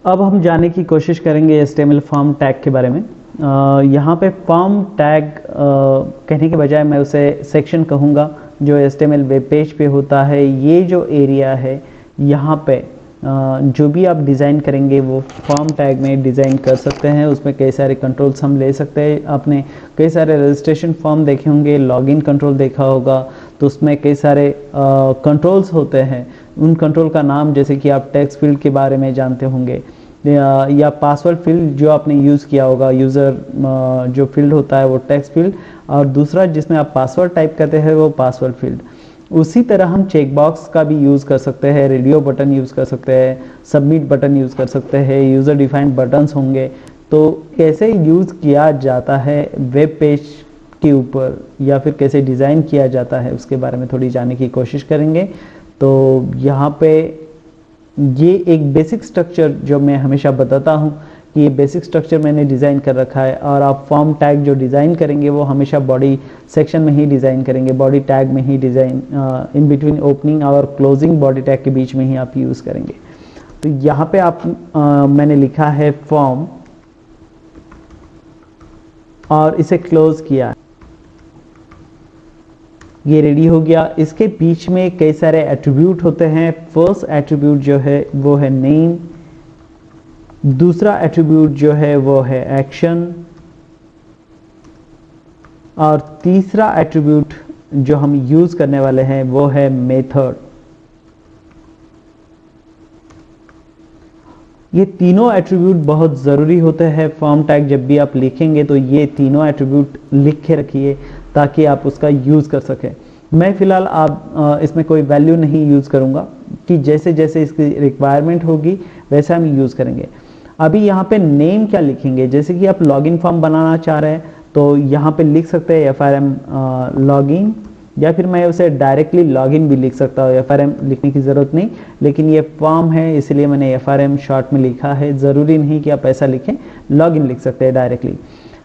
अब हम जानने की कोशिश करेंगे HTML फॉर्म टैग के बारे में। यहाँ पे फॉर्म टैग कहने के बजाय मैं उसे सेक्शन कहूँगा, जो HTML वेब पेज पे होता है। ये जो एरिया है यहाँ पे जो भी आप डिज़ाइन करेंगे वो फॉर्म टैग में डिज़ाइन कर सकते हैं। उसमें कई सारे कंट्रोल्स हम ले सकते हैं। आपने कई सारे रजिस्ट्रेशन फॉर्म देखे होंगे, लॉगिन कंट्रोल देखा होगा, तो उसमें कई सारे कंट्रोल्स होते हैं। उन कंट्रोल का नाम, जैसे कि आप टेक्स्ट फील्ड के बारे में जानते होंगे, या पासवर्ड फील्ड जो आपने यूज़ किया होगा। यूज़र जो फील्ड होता है वो टेक्स्ट फील्ड, और दूसरा जिसमें आप पासवर्ड टाइप करते हैं वो पासवर्ड फील्ड। उसी तरह हम चेक बॉक्स का भी यूज़ कर सकते हैं, रेडियो बटन यूज़ कर सकते हैं, सबमिट बटन यूज़ कर सकते हैं, यूज़र डिफाइंड बटन्स होंगे। तो कैसे यूज़ किया जाता है वेब पेज के ऊपर, या फिर कैसे डिज़ाइन किया जाता है, उसके बारे में थोड़ी जानने की कोशिश करेंगे। तो यहाँ पे ये एक बेसिक स्ट्रक्चर जो मैं हमेशा बताता हूँ कि ये बेसिक स्ट्रक्चर मैंने डिज़ाइन कर रखा है। और आप फॉर्म टैग जो डिज़ाइन करेंगे वो हमेशा बॉडी सेक्शन में ही डिज़ाइन करेंगे, बॉडी टैग में ही डिज़ाइन, इन बिटवीन ओपनिंग और क्लोजिंग बॉडी टैग के बीच में ही आप यूज़ करेंगे। तो यहाँ पे आप मैंने लिखा है फॉर्म और इसे क्लोज किया, ये रेडी हो गया। इसके बीच में कई सारे एट्रीब्यूट होते हैं। फर्स्ट एट्रीब्यूट जो है वो है नेम, दूसरा एट्रीब्यूट जो है वो है एक्शन, और तीसरा एट्रीब्यूट जो हम यूज करने वाले हैं वो है मेथड। ये तीनों एट्रीब्यूट बहुत ज़रूरी होते हैं। फॉर्म टैग जब भी आप लिखेंगे तो ये तीनों एट्रीब्यूट लिख के रखिए ताकि आप उसका यूज़ कर सकें। मैं फ़िलहाल आप इसमें कोई वैल्यू नहीं यूज़ करूँगा, कि जैसे जैसे इसकी रिक्वायरमेंट होगी वैसे हम यूज़ करेंगे। अभी यहाँ पे नेम क्या लिखेंगे, जैसे कि आप लॉगिन फॉर्म बनाना चाह रहे हैं तो यहाँ पे लिख सकते हैं FRM लॉगिन, या फिर मैं उसे डायरेक्टली लॉगिन भी लिख सकता हूँ। FRM लिखने की ज़रूरत नहीं, लेकिन ये फॉर्म है इसलिए मैंने FRM शॉर्ट में लिखा है। ज़रूरी नहीं कि आप ऐसा लिखें, लॉगिन लिख सकते हैं डायरेक्टली।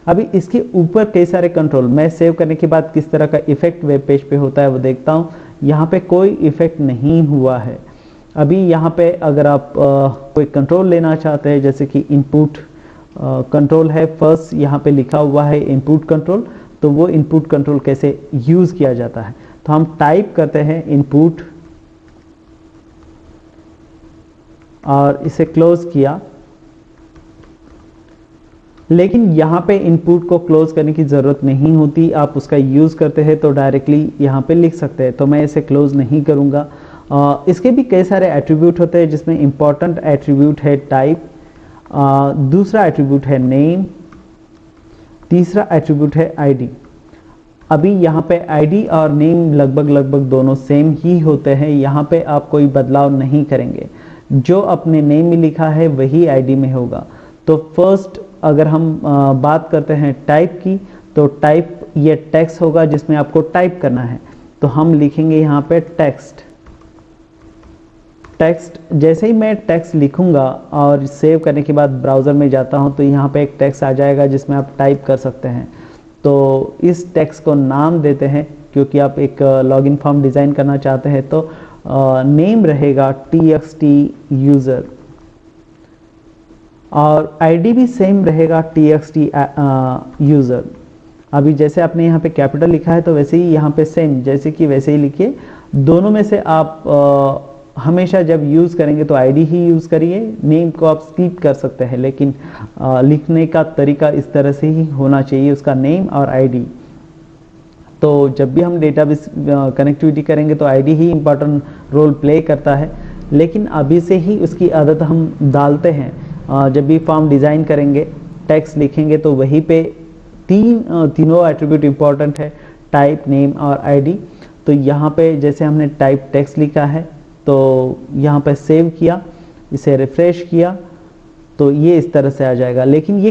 अभी इसके ऊपर कई सारे कंट्रोल, मैं सेव करने के बाद किस तरह का इफेक्ट वेब पेज पे होता है वो देखता हूँ। यहाँ पे कोई इफेक्ट नहीं हुआ है। अभी यहाँ पे अगर आप कोई कंट्रोल लेना चाहते हैं, जैसे कि इनपुट कंट्रोल है, फर्स्ट यहाँ पे लिखा हुआ है इनपुट कंट्रोल, तो वो इनपुट कंट्रोल कैसे यूज़ किया जाता है, तो हम टाइप करते हैं इनपुट और इसे क्लोज किया। लेकिन यहाँ पे इनपुट को क्लोज करने की ज़रूरत नहीं होती, आप उसका यूज़ करते हैं तो डायरेक्टली यहाँ पे लिख सकते हैं, तो मैं इसे क्लोज नहीं करूँगा। इसके भी कई सारे एट्रीब्यूट होते हैं, जिसमें इंपॉर्टेंट एट्रीब्यूट है टाइप, दूसरा एट्रीब्यूट है नेम, तीसरा एट्रीब्यूट है आईडी। अभी यहाँ पे आईडी और नेम लगभग दोनों सेम ही होते हैं, यहाँ पे आप कोई बदलाव नहीं करेंगे। जो अपने नेम में लिखा है वही आईडी में होगा। तो फर्स्ट अगर हम बात करते हैं टाइप की, तो टाइप ये टेक्स्ट होगा जिसमें आपको टाइप करना है, तो हम लिखेंगे यहाँ पे टेक्स्ट। टेक्स्ट जैसे ही मैं टेक्स्ट लिखूंगा और सेव करने के बाद ब्राउज़र में जाता हूं तो यहाँ पे एक टेक्स्ट आ जाएगा जिसमें आप टाइप कर सकते हैं। तो इस टेक्स्ट को नाम देते हैं, क्योंकि आप एक लॉगिन फॉर्म डिज़ाइन करना चाहते हैं, तो नेम रहेगा txt यूज़र, और आईडी भी सेम रहेगा txt यूज़र। अभी जैसे आपने यहाँ पे कैपिटल लिखा है तो वैसे ही यहाँ पे सेम जैसे कि वैसे ही लिखिए। दोनों में से आप हमेशा जब यूज़ करेंगे तो आईडी ही यूज़ करिए। नेम को आप स्किप कर सकते हैं, लेकिन लिखने का तरीका इस तरह से ही होना चाहिए, उसका नेम और आईडी। तो जब भी हम डेटाबेस कनेक्टिविटी करेंगे तो आईडी ही इम्पोर्टेंट रोल प्ले करता है, लेकिन अभी से ही उसकी आदत हम डालते हैं। जब भी फॉर्म डिज़ाइन करेंगे, टेक्स्ट लिखेंगे, तो वहीं पे तीनों एट्रीब्यूट इम्पॉर्टेंट है, टाइप, नेम और आईडी। तो यहाँ पे जैसे हमने टाइप टेक्स्ट लिखा है तो यहाँ पे सेव किया, इसे रिफ्रेश किया तो ये इस तरह से आ जाएगा। लेकिन ये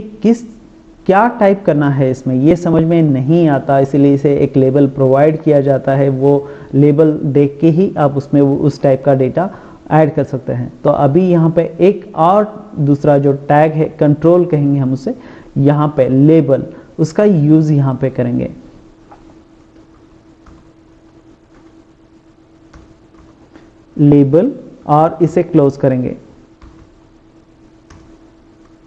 क्या टाइप करना है इसमें ये समझ में नहीं आता, इसलिए इसे एक लेबल प्रोवाइड किया जाता है। वो लेबल देख के ही आप उसमें उस टाइप का डेटा ऐड कर सकते हैं। तो अभी यहाँ पे एक और दूसरा जो टैग है, कंट्रोल कहेंगे हम उसे, यहाँ पे लेबल, उसका यूज़ यहाँ पे करेंगे। लेबल और इसे क्लोज करेंगे।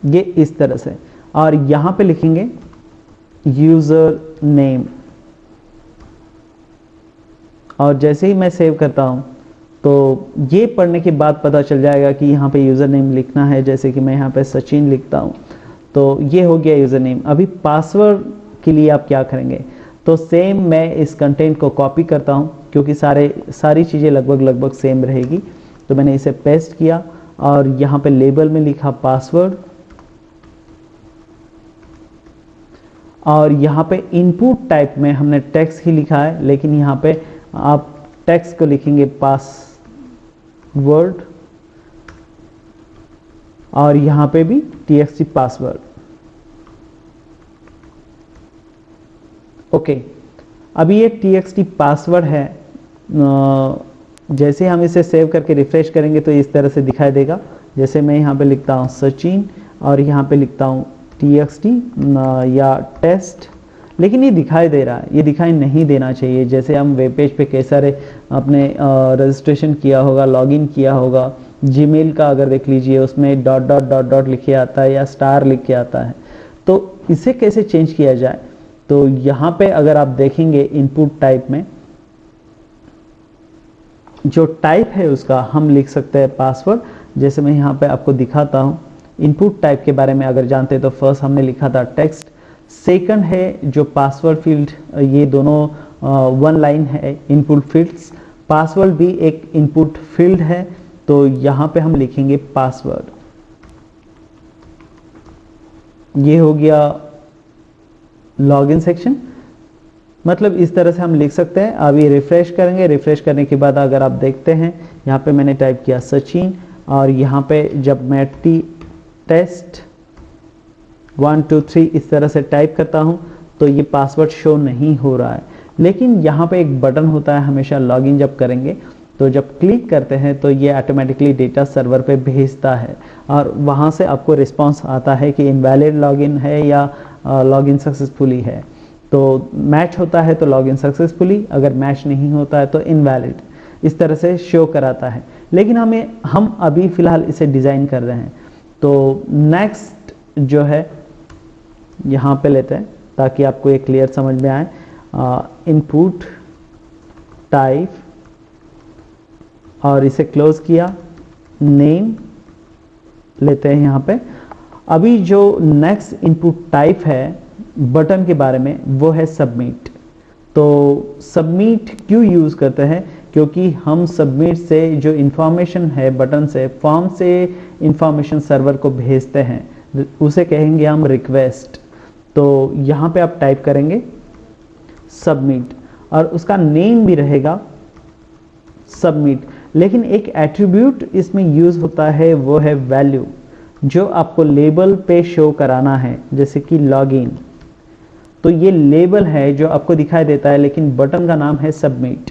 ये इस तरह से, और यहाँ पे लिखेंगे यूज़र नेम, और जैसे ही मैं सेव करता हूँ तो ये पढ़ने के बाद पता चल जाएगा कि यहाँ पे यूज़र नेम लिखना है। जैसे कि मैं यहाँ पे सचिन लिखता हूँ तो ये हो गया यूज़र नेम। अभी पासवर्ड के लिए आप क्या करेंगे, तो सेम मैं इस कंटेंट को कॉपी करता हूँ क्योंकि सारी चीज़ें लगभग सेम रहेगी। तो मैंने इसे पेस्ट किया और यहाँ पे लेबल में लिखा पासवर्ड, और यहाँ पे इनपुट टाइप में हमने टेक्स्ट ही लिखा है, लेकिन यहाँ पे आप टेक्स्ट को लिखेंगे पासवर्ड, और यहाँ पे भी txt पासवर्ड। ओके, अभी ये txt पासवर्ड है। जैसे हम इसे सेव करके रिफ्रेश करेंगे तो इस तरह से दिखाई देगा। जैसे मैं यहाँ पे लिखता हूँ सचिन और यहाँ पे लिखता हूँ txt या टेस्ट, लेकिन ये दिखाई दे रहा है, ये दिखाई नहीं देना चाहिए। जैसे हम वेब पेज पे कई सारे अपने रजिस्ट्रेशन किया होगा, लॉगिन किया होगा, जीमेल का अगर देख लीजिए उसमें डॉट डॉट डॉट डॉट लिखे आता है या स्टार लिख के आता है। तो इसे कैसे चेंज किया जाए, तो यहाँ पे अगर आप देखेंगे इनपुट टाइप में जो टाइप है उसका हम लिख सकते हैं पासवर्ड। जैसे मैं यहाँ पे आपको दिखाता हूँ इनपुट टाइप के बारे में अगर जानते हैं तो फर्स्ट हमने लिखा था टेक्स्ट, सेकंड है जो पासवर्ड फील्ड, ये दोनों वन लाइन है इनपुट फील्ड्स। पासवर्ड भी एक इनपुट फील्ड है, तो यहाँ पे हम लिखेंगे पासवर्ड। ये हो गया लॉगिन सेक्शन, मतलब इस तरह से हम लिख सकते हैं। अभी रिफ्रेश करेंगे, रिफ्रेश करने के बाद अगर आप देखते हैं यहाँ पे मैंने टाइप किया सचिन, और यहाँ पे जब मैं टेस्ट 1 2 3 इस तरह से टाइप करता हूँ तो ये पासवर्ड शो नहीं हो रहा है। लेकिन यहाँ पे एक बटन होता है हमेशा लॉगिन जब करेंगे, तो जब क्लिक करते हैं तो ये ऑटोमेटिकली डेटा सर्वर पे भेजता है और वहाँ से आपको रिस्पांस आता है कि इनवैलिड लॉगिन है या लॉगिन सक्सेसफुली है। तो मैच होता है तो लॉगिन सक्सेसफुली, अगर मैच नहीं होता है तो इनवैलिड, इस तरह से शो कराता है। लेकिन हम अभी फ़िलहाल इसे डिज़ाइन कर रहे हैं। तो नेक्स्ट जो है यहाँ पे लेते हैं ताकि आपको ये क्लियर समझ में आए। इनपुट टाइप और इसे क्लोज किया, नेम लेते हैं यहाँ पे। अभी जो नेक्स्ट इनपुट टाइप है बटन के बारे में वो है सबमिट। तो सबमिट क्यों यूज़ करते हैं, क्योंकि हम सबमिट से जो इंफॉर्मेशन है बटन से, फॉर्म से इंफॉर्मेशन सर्वर को भेजते हैं, उसे कहेंगे हम रिक्वेस्ट। तो यहाँ पे आप टाइप करेंगे सबमिट और उसका नेम भी रहेगा सबमिट। लेकिन एक एट्रीब्यूट इसमें यूज़ होता है वो है वैल्यू, जो आपको लेबल पे शो कराना है, जैसे कि लॉगिन। तो ये लेबल है जो आपको दिखाई देता है, लेकिन बटन का नाम है सबमिट।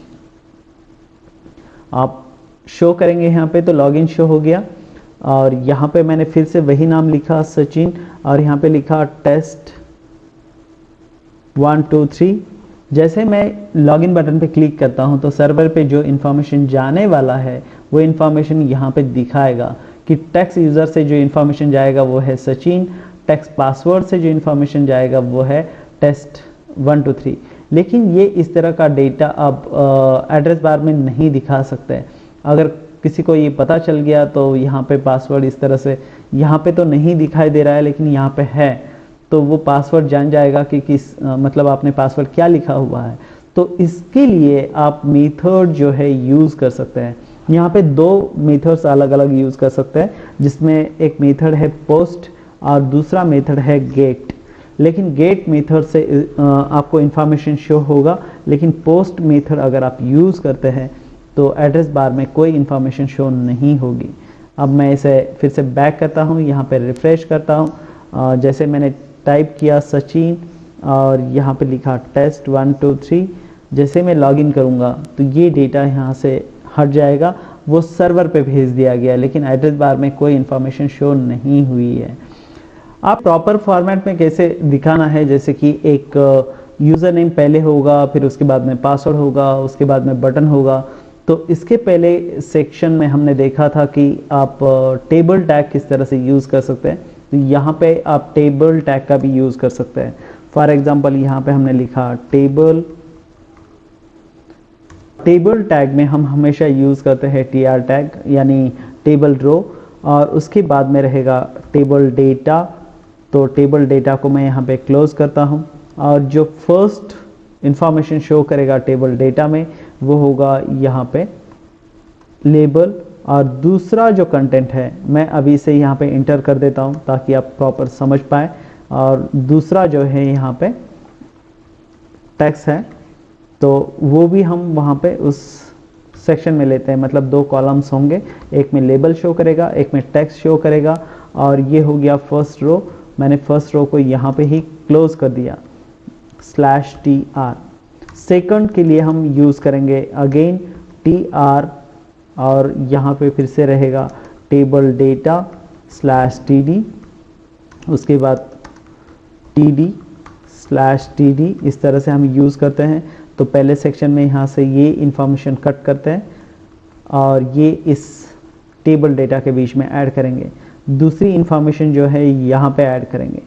आप शो करेंगे यहाँ पे तो लॉगिन शो हो गया, और यहाँ पे मैंने फिर से वही नाम लिखा सचिन, और यहाँ पे लिखा टेस्ट 1 2 3। जैसे मैं लॉगिन बटन पे क्लिक करता हूँ तो सर्वर पे जो इन्फॉर्मेशन जाने वाला है वो इन्फॉर्मेशन यहाँ पे दिखाएगा कि टेक्स्ट यूज़र से जो इन्फॉर्मेशन जाएगा वो है सचिन, टेक्स्ट पासवर्ड से जो इन्फॉर्मेशन जाएगा वो है टेस्ट 1 2 3। लेकिन ये इस तरह का डेटा आप एड्रेस बार में नहीं दिखा सकते। अगर किसी को ये पता चल गया तो यहाँ पे पासवर्ड इस तरह से यहाँ पे तो नहीं दिखाई दे रहा है, लेकिन यहाँ पे है, तो वो पासवर्ड जान जाएगा कि मतलब आपने पासवर्ड क्या लिखा हुआ है। तो इसके लिए आप मेथड जो है यूज़ कर सकते हैं। यहाँ पे दो मेथड्स अलग अलग यूज़ कर सकते हैं, जिसमें एक मेथड है पोस्ट और दूसरा मेथड है गेट। लेकिन गेट मेथड से आपको इन्फॉर्मेशन शो होगा, लेकिन पोस्ट मेथड अगर आप यूज़ करते हैं तो एड्रेस बार में कोई इन्फॉर्मेशन शो नहीं होगी। अब मैं इसे फिर से बैक करता हूँ, यहाँ पे रिफ्रेश करता हूँ। जैसे मैंने टाइप किया सचिन और यहाँ पे लिखा टेस्ट 1 2 3, जैसे मैं लॉगिन करूँगा तो ये डेटा यहाँ से हट जाएगा, वो सर्वर पे भेज दिया गया, लेकिन एड्रेस बार में कोई इन्फॉर्मेशन शो नहीं हुई है। आप प्रॉपर फॉर्मेट में कैसे दिखाना है, जैसे कि एक यूज़र नेम पहले होगा, फिर उसके बाद में पासवर्ड होगा, उसके बाद में बटन होगा। तो इसके पहले सेक्शन में हमने देखा था कि आप टेबल टैग किस तरह से यूज़ कर सकते हैं। तो यहाँ पे आप टेबल टैग का भी यूज़ कर सकते हैं। फॉर एग्जांपल यहाँ पे हमने लिखा टेबल टैग में हम हमेशा यूज़ करते हैं टीआर टैग यानी टेबल रो, और उसके बाद में रहेगा टेबल डेटा। तो टेबल डेटा को मैं यहाँ पे क्लोज करता हूँ, और जो फर्स्ट इंफॉर्मेशन शो करेगा टेबल डेटा में वो होगा यहाँ पे लेबल, और दूसरा जो कंटेंट है मैं अभी से यहाँ पे इंटर कर देता हूँ ताकि आप प्रॉपर समझ पाए। और दूसरा जो है यहाँ पे टेक्स्ट है, तो वो भी हम वहाँ पे उस सेक्शन में लेते हैं, मतलब दो कॉलम्स होंगे, एक में लेबल शो करेगा, एक में टेक्स्ट शो करेगा, और ये हो गया फर्स्ट रो। मैंने फर्स्ट रो को यहाँ पे ही क्लोज कर दिया /tr। सेकंड के लिए हम यूज़ करेंगे अगेन tr, और यहाँ पे फिर से रहेगा टेबल डेटा /td, उसके बाद td/td। इस तरह से हम यूज़ करते हैं। तो पहले सेक्शन में यहाँ से ये इंफॉर्मेशन कट करते हैं और ये इस टेबल डेटा के बीच में ऐड करेंगे, दूसरी इंफॉर्मेशन जो है यहाँ पे ऐड करेंगे,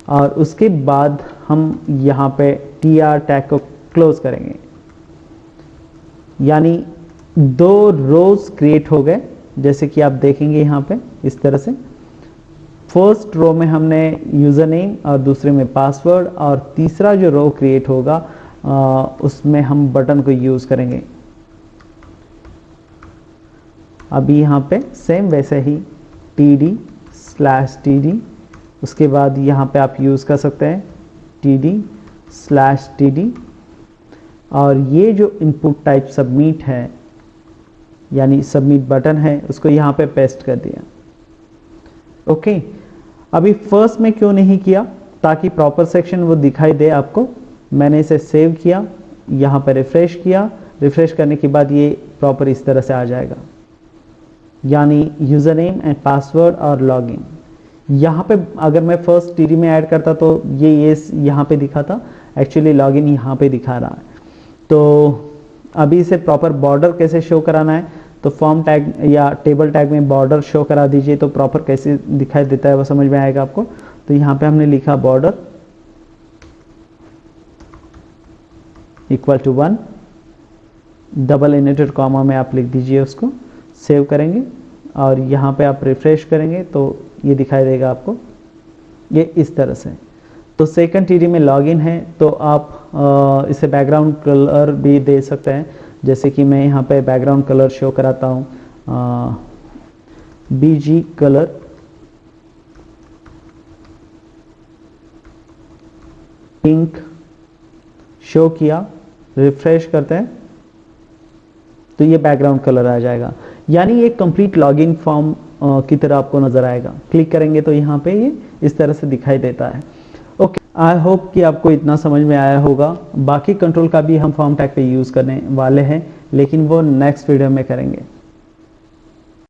और उसके बाद हम यहाँ पे tr टैग को क्लोज करेंगे। यानी दो रोज क्रिएट हो गए, जैसे कि आप देखेंगे यहाँ पे इस तरह से। फर्स्ट रो में हमने यूज़र नेम और दूसरे में पासवर्ड, और तीसरा जो रो क्रिएट होगा उसमें हम बटन को यूज़ करेंगे। अभी यहाँ पे सेम वैसे ही td/td, उसके बाद यहाँ पे आप यूज़ कर सकते हैं td/td, और ये जो इनपुट टाइप सबमिट है यानी सबमिट बटन है उसको यहाँ पे पेस्ट कर दिया। ओके, अभी फर्स्ट में क्यों नहीं किया, ताकि प्रॉपर सेक्शन वो दिखाई दे आपको। मैंने इसे सेव किया, यहाँ पर रिफ्रेश किया, रिफ्रेश करने के बाद ये प्रॉपर इस तरह से आ जाएगा, यानी यूज़र नेम एंड पासवर्ड और लॉगिन। यहाँ पे अगर मैं फर्स्ट टीडी में ऐड करता तो ये यहाँ पे दिखा था, एक्चुअली लॉगिन यहाँ पे दिखा रहा है। तो अभी इसे प्रॉपर बॉर्डर कैसे शो कराना है, तो फॉर्म टैग या टेबल टैग में बॉर्डर शो करा दीजिए, तो प्रॉपर कैसे दिखाई देता है वो समझ में आएगा आपको। तो यहाँ पे हमने लिखा border equal to 1, double inverted comma में आप लिख दीजिए, उसको सेव करेंगे और यहाँ पे आप रिफ्रेश करेंगे तो ये दिखाई देगा आपको ये इस तरह से। तो सेकंड टीडी में लॉगिन है, तो आप इसे बैकग्राउंड कलर भी दे सकते हैं, जैसे कि मैं यहाँ पे बैकग्राउंड कलर शो कराता हूँ, BG कलर, पिंक शो किया, रिफ्रेश करते हैं तो ये बैकग्राउंड कलर आ जाएगा, यानी ये कंप्लीट लॉगिन फॉर्म की तरह आपको नजर आएगा। क्लिक करेंगे तो यहाँ पे ये इस तरह से दिखाई देता है। ओके, आई होप कि आपको इतना समझ में आया होगा। बाकी कंट्रोल का भी हम फॉर्म टैग पे यूज़ करने वाले हैं, लेकिन वो नेक्स्ट वीडियो में करेंगे।